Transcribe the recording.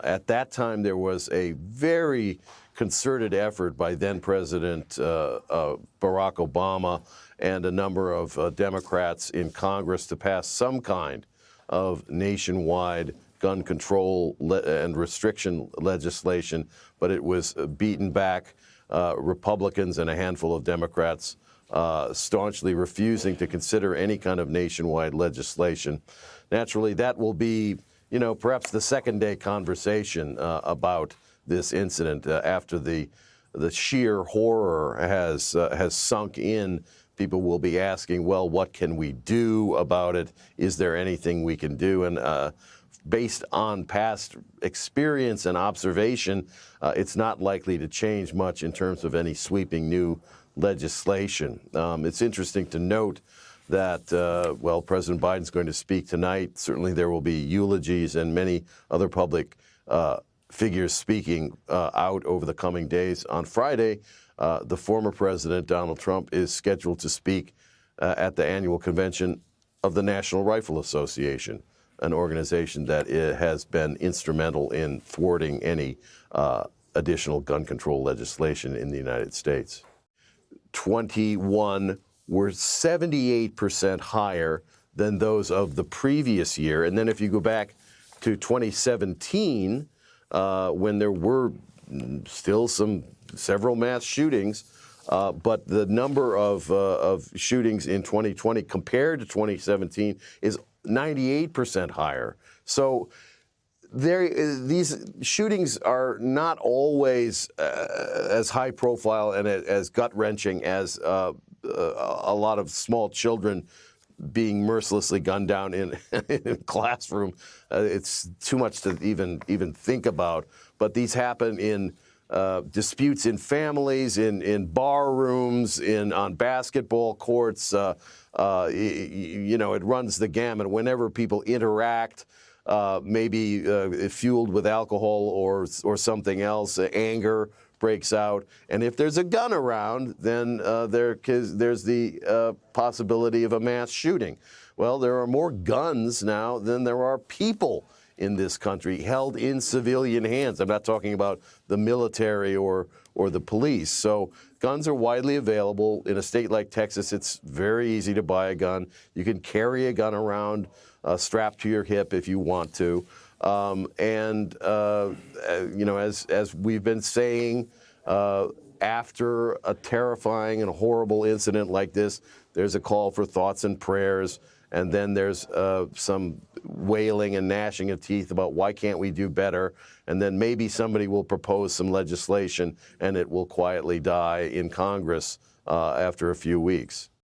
At that time, there was a very concerted effort by then-President Barack Obama and a number of Democrats in Congress to pass some kind of nationwide gun control and restriction legislation, but it was beaten back. Republicans and a handful of Democrats staunchly refusing to consider any kind of nationwide legislation. Naturally, that will be, perhaps the second-day conversation about this incident after the sheer horror has sunk in. People will be asking, well, what can we do about it? Is there anything we can do? And based on past experience and observation, it's not likely to change much in terms of any sweeping new legislation. It's interesting to note that, President Biden's going to speak tonight. Certainly there will be eulogies and many other public figures speaking out over the coming days. On Friday, the former president, Donald Trump, is scheduled to speak at the annual convention of the National Rifle Association, an organization that has been instrumental in thwarting any additional gun control legislation in the United States. 21 were 78% higher than those of the previous year. And then if you go back to 2017, when there were still several mass shootings, but the number of shootings in 2020 compared to 2017 is 98% higher. So these shootings are not always as high profile and as gut-wrenching as a lot of small children being mercilessly gunned down in a classroom. It's too much to even think about. But these happen in disputes in families, in bar rooms, on basketball courts. It runs the gamut. Whenever people interact, maybe fueled with alcohol or something else, anger breaks out. And if there's a gun around, then there's the possibility of a mass shooting. Well, there are more guns now than there are people in this country held in civilian hands. I'm not talking about the military or the police. So guns are widely available. In a state like Texas, it's very easy to buy a gun. You can carry a gun around strapped to your hip if you want to. As we've been saying, after a terrifying and horrible incident like this, there's a call for thoughts and prayers. And then there's some wailing and gnashing of teeth about why can't we do better? And then maybe somebody will propose some legislation and it will quietly die in Congress after a few weeks.